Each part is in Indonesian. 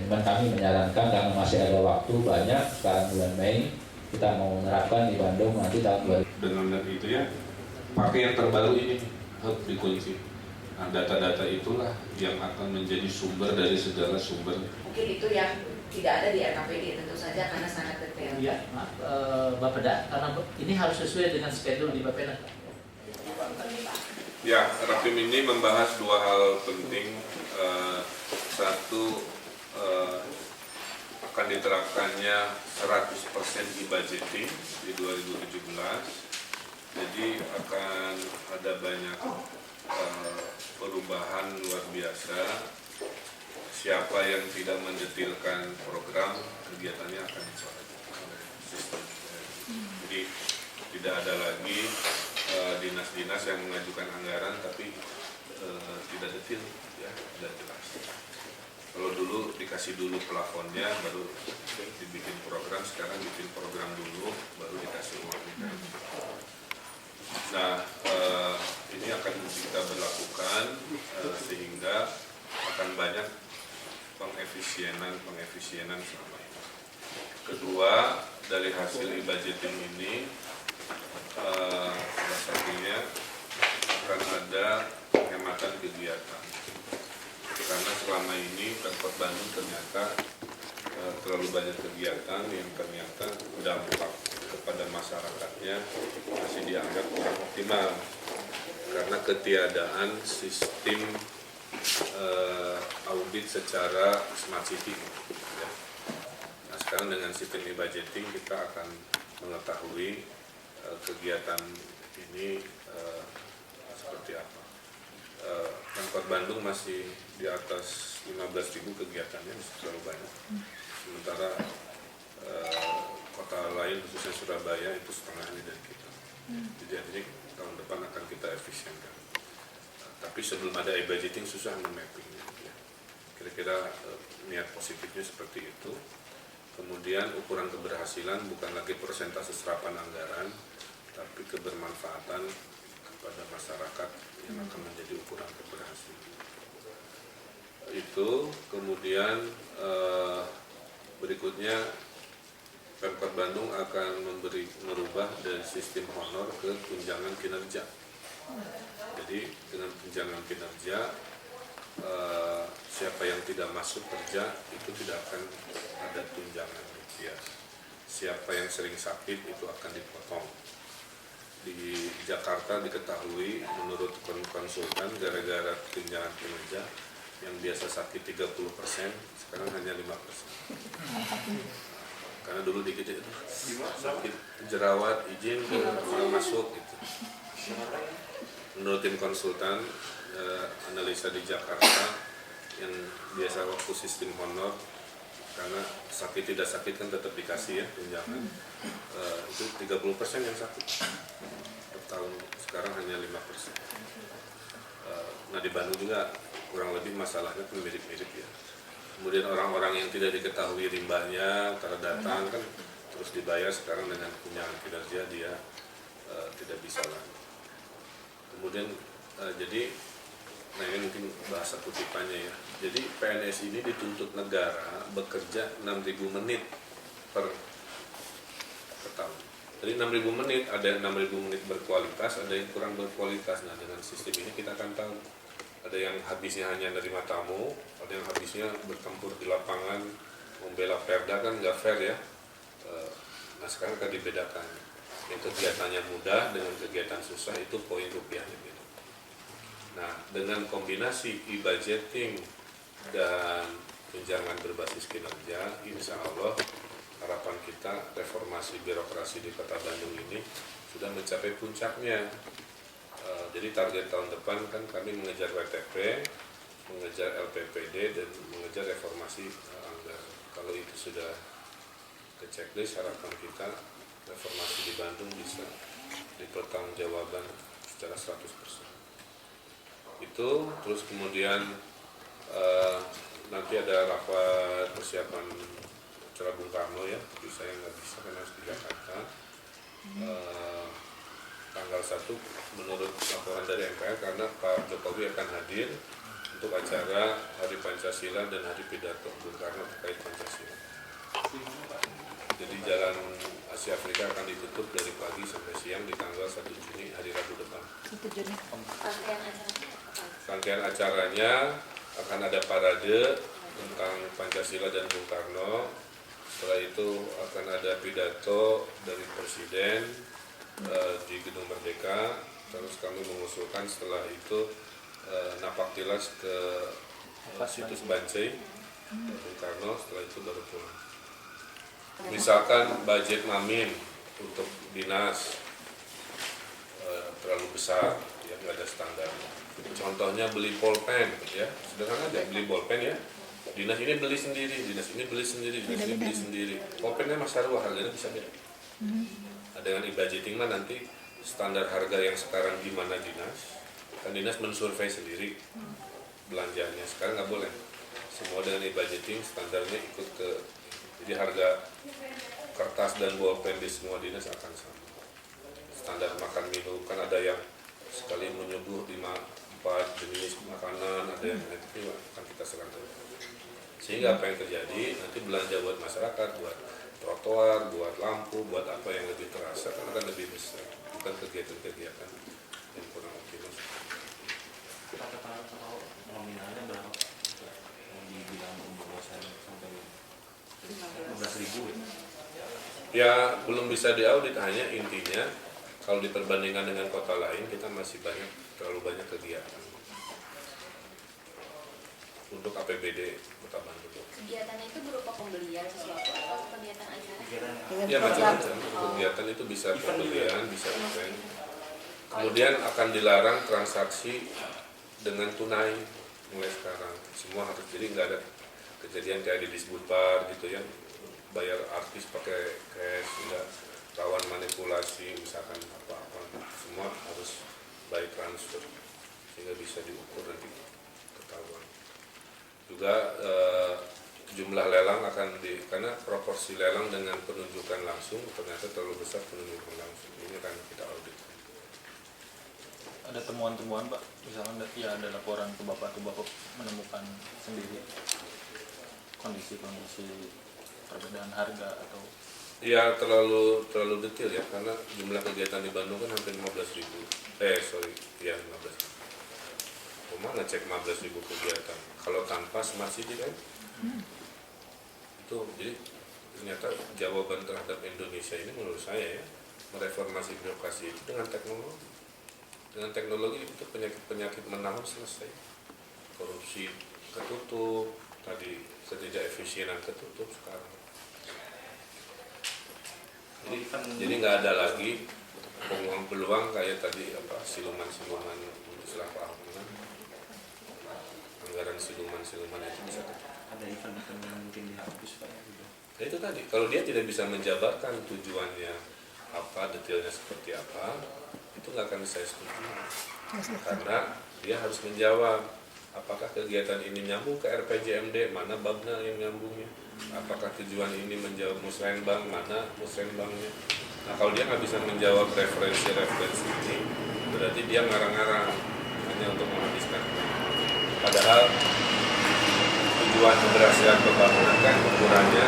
Cuman kami menyarankan karena masih ada waktu banyak, sekarang bulan Mei kita mau menerapkan di Bandung nanti tahun 2000. Dengan itu ya, pakai yang terbaru ini, hub dikunci. Nah, data-data itulah yang akan menjadi sumber dari segala sumber. Mungkin itu yang tidak ada di RKPD tentu saja karena sangat detail. Iya, maaf, Bapeda, karena ini harus sesuai dengan schedule di Bapeda. Ya, Rapim ini membahas dua hal penting. Satu, akan diterapkannya 100% e-budgeting di 2017. Jadi akan ada banyak perubahan luar biasa. Siapa yang tidak mendetilkan program, kegiatannya akan dicoret oleh sistem. Jadi tidak ada lagi dinas-dinas yang mengajukan anggaran tapi tidak detil, ya, tidak jelas. Kalau dulu dikasih dulu plafonnya, baru dibikin program, sekarang bikin program dulu, baru dikasih uangnya. Nah, ini akan kita berlakukan sehingga akan banyak pengefisienan selama ini. Kedua, dari hasil e-budgeting ini, salah satunya akan ada penghematan kegiatan. Karena selama ini Pemkot Bandung ternyata terlalu banyak kegiatan yang ternyata dampak kepada masyarakatnya masih dianggap kurang optimal karena ketiadaan sistem audit secara smart city. Ya. Nah, sekarang dengan sistem e-budgeting kita akan mengetahui kegiatan ini seperti apa. Pemkot Bandung masih di atas 15.000 kegiatannya, terlalu banyak. Sementara kota lain khususnya Surabaya itu setengahnya dari kita. Jadi tahun depan akan kita efisienkan. Tapi sebelum ada e-budgeting susah memappingnya. Ya. Kira-kira niat positifnya seperti itu. Kemudian ukuran keberhasilan bukan lagi persentase serapan anggaran, tapi kebermanfaatan kepada masyarakat yang akan menjadi ukuran keberhasilan. Itu kemudian berikutnya Pemkot Bandung akan merubah dari sistem honor ke tunjangan kinerja. Jadi dengan tunjangan kinerja siapa yang tidak masuk kerja itu tidak akan ada tunjangan. Ya. Siapa yang sering sakit itu akan dipotong. Di Jakarta diketahui menurut konsultan gara-gara tunjangan kinerja yang biasa sakit 30% sekarang hanya 5%. Karena dulu dikit itu sakit jerawat izin orang masuk gitu. Menurut tim konsultan analisa di Jakarta yang biasa waktu sistem honor karena sakit tidak sakit kan tetap dikasih ya tunjangan itu 30% yang sakit per tahun, sekarang hanya 5%. Nah di Bandung juga kurang lebih masalahnya pun mirip-mirip ya. Kemudian orang-orang yang tidak diketahui rimbanya karena datang kan terus dibayar, sekarang dengan tunjangan kinerja dia tidak bisa lagi. Kemudian jadi nah ini mungkin bahasa kutipannya ya. Jadi PNS ini dituntut negara bekerja 6.000 menit per tahun. Jadi 6.000 menit, ada 6.000 menit berkualitas, ada yang kurang berkualitas. Nah dengan sistem ini kita akan tahu. Ada yang habisnya hanya menerima tamu, ada yang habisnya bertempur di lapangan, membela Perda kan nggak fair ya. Nah sekarang akan dibedakan. Yang kegiatannya mudah dengan kegiatan susah itu poin rupiahnya gitu. Nah dengan kombinasi e-budgeting dan tunjangan berbasis kinerja, insya Allah harapan kita reformasi birokrasi di Kota Bandung ini sudah mencapai puncaknya. Jadi target tahun depan kan kami mengejar WTP, mengejar LPPD dan mengejar reformasi anggaran. Kalau itu sudah ke checklist, harapan kita reformasi di Bandung bisa dipertanggungjawaban secara 100%. Itu terus kemudian nanti ada rapat persiapan acara Bung Karno ya, tapi saya nggak bisa karena harus di Jakarta. Tanggal 1 menurut laporan dari MPR karena Pak Jokowi akan hadir untuk acara Hari Pancasila dan Hari Pidato Bung Karno terkait Pancasila. Jadi Jalan Asia Afrika akan ditutup dari pagi sampai siang di tanggal 1 Juni hari Rabu depan. Rangkaian acaranya akan ada parade tentang Pancasila dan Bung Karno. Setelah itu akan ada pidato dari Presiden di Gedung Merdeka. Terus kami mengusulkan setelah itu napak tilas ke situs Bancai Bung Karno. Setelah itu baru pulang. Misalkan budget Mamin untuk dinas terlalu besar, ya nggak ada standar. Contohnya beli pulpen, ya sederhana aja, beli pulpen ya. Dinas ini beli sendiri, dinas ini beli sendiri, dinas ini beli sendiri. Pulpennya Mas Sarwa harganya bisa beda. Dengan e-budgeting mah nanti standar harga yang sekarang di mana dinas, kan dinas mensurvei sendiri belanjanya. Sekarang nggak boleh. Semua dengan e-budgeting standarnya ikut ke, jadi harga kertas dan bolpen di semua dinas akan sama. Standar makan minum kan ada yang sekali menyuguh 4 jenis makanan, ada yang itu akan kita serahkan. Sehingga apa yang terjadi nanti belanja buat masyarakat, buat trotoar, buat lampu, buat apa yang lebih terasa kan akan lebih besar, bukan kegiatan-kegiatan yang kurang optimal. Nominalnya berapa? Yang dibilang umrosan sampai 15.000 ya? Ya belum bisa diaudit, hanya intinya kalau diperbandingkan dengan kota lain kita masih terlalu banyak kegiatan untuk APBD Kota Bandung. Kegiatannya itu berupa pembelian sesuatu atau kegiatan acara? Ya macam-macam. Kegiatan itu bisa pembelian, bisa event. Kemudian akan dilarang transaksi dengan tunai mulai sekarang. Semua harus, jadi nggak ada kejadian kayak di Disbutar gitu ya, bayar artis pakai cash, nggak rawan manipulasi misalkan apa-apa. Semua harus by transfer sehingga bisa diukur nanti ketahuan. Juga jumlah lelang akan karena proporsi lelang dengan penunjukan langsung ternyata terlalu besar penunjukan langsung. Ini akan kita audit. Ada temuan-temuan Pak, misalnya ya ada laporan ke Bapak menemukan sendiri kondisi-kondisi perbedaan harga atau? Ya terlalu detail ya, karena jumlah kegiatan di Bandung kan hampir 15.000. 15.000. Rumah ngecek 15.000 kegiatan. Kalau tanpa smart city kan, itu jadi ternyata jawaban terhadap Indonesia ini menurut saya ya, mereformasi birokrasi itu dengan teknologi. Dengan teknologi itu penyakit menahun selesai. Korupsi ketutup, tadi ketidakefisienan ketutup sekarang. Jadi nggak ada lagi peluang kayak tadi siluman-siluman istilah Pak Ahok kan, anggaran siluman-siluman itu bisa. Ada event-event yang mungkin dihapus Pak gitu. Nah, itu tadi kalau dia tidak bisa menjabarkan tujuannya apa, detailnya seperti apa, itu nggak akan saya setuju karena dia harus menjawab apakah kegiatan ini nyambung ke RPJMD, mana babnya yang nyambungnya, apakah tujuan ini menjawab musrenbang, mana musrenbangnya. Nah kalau dia nggak bisa menjawab referensi-referensi ini, berarti dia ngarang-ngarang hanya untuk menghabiskan. Padahal tujuan keberhasilan pembangunan kan ukurannya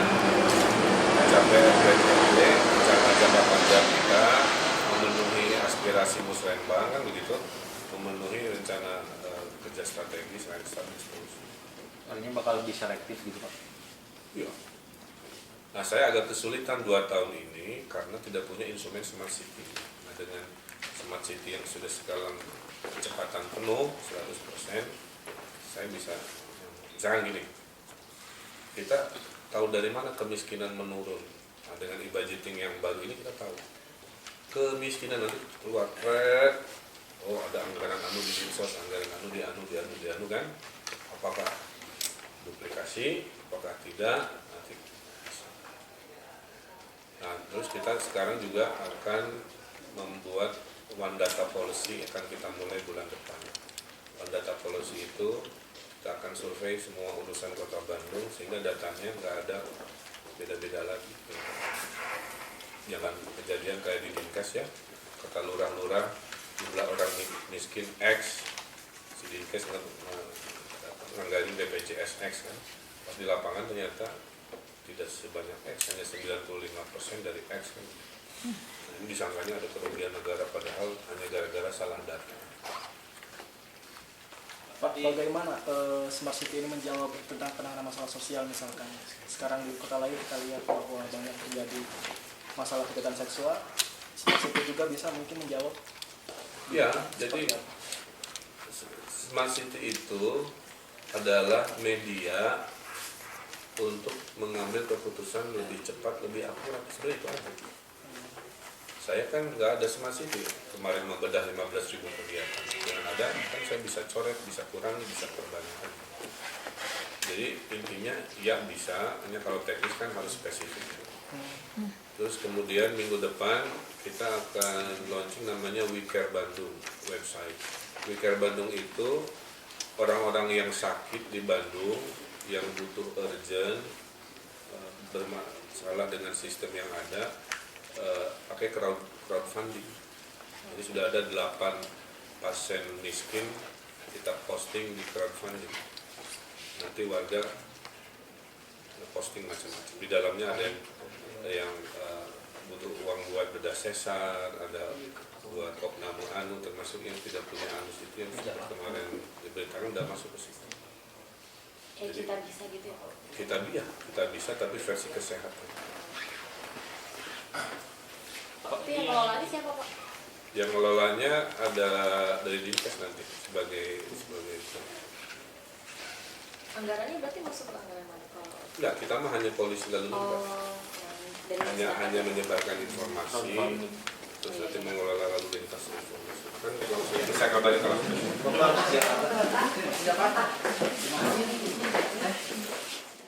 mencapai RPJMD, mencapai jangka panjang kita, memenuhi aspirasi musrenbang kan begitu, memenuhi rencana kerja strategis, lain strategis. Artinya bakal lebih selektif gitu Pak? Iya. Nah saya agak kesulitan 2 tahun ini karena tidak punya instrumen smart city. Nah dengan smart city yang sudah skala kecepatan penuh 100%, saya bisa, misalkan gini, kita tahu dari mana kemiskinan menurun. Nah, dengan e-budgeting yang baru ini kita tahu kemiskinan nanti keluar red. Oh ada anggaran anu di dinsos, anggaran anu di anu kan, apakah duplikasi, apakah tidak nanti. Nah terus kita sekarang juga akan membuat One Data Policy, akan kita mulai bulan depan. One Data Policy itu kita akan survei semua urusan Kota Bandung sehingga datanya nggak ada beda-beda lagi. Jangan kejadian kayak di Dinkes ya, kata lurah-lurah jumlah orang miskin X, si Dinkes nganggarin BPJS X kan, pas di lapangan ternyata tidak sebanyak X, hanya 95% dari X kan. Nah, ini disangkanya ada kerugian negara padahal hanya gara-gara salah data. Pak, bagaimana Smart City ini menjawab tentang penanganan masalah sosial misalkan? Sekarang di kota lain kita lihat bahwa banyak terjadi masalah kejahatan seksual. Smart City juga bisa mungkin menjawab. Ya, jadi Smart City itu adalah media untuk mengambil keputusan lebih cepat, lebih akurat. Sebenarnya itu aja. Saya kan nggak ada Smart City, kemarin membedah 15.000 kegiatan. Yang ada kan saya bisa coret, bisa kurangi, bisa perbandingkan. Jadi intinya ya bisa, hanya kalau teknis kan harus spesifik. Terus kemudian minggu depan kita akan launching namanya We Care Bandung website. We Care Bandung itu orang-orang yang sakit di Bandung yang butuh urgent, bermasalah dengan sistem yang ada, pakai crowdfunding. Jadi sudah ada 8 pasien miskin kita posting di crowdfunding. Nanti warga posting macam-macam. Di dalamnya ada yang butuh uang buat bedah sesar, ada buat opname anu, termasuk yang tidak punya anus itu yang kemarin diberitakan sudah masuk ke situ. Kita bisa gitu ya Pak? Kita bisa tapi versi kesehatan. Itu yang ngelolanya siapa Pak? Yang ngelolanya ada dari Dinkes nanti sebagai Anggarannya berarti masuk ke anggaran mana? enggak, kita mah hanya polisi lalu lintas. Hanya menyebarkan informasi, terus nanti mengelola lalu lintas informasi. Kan langsung itu saya kabarin kalau sudah.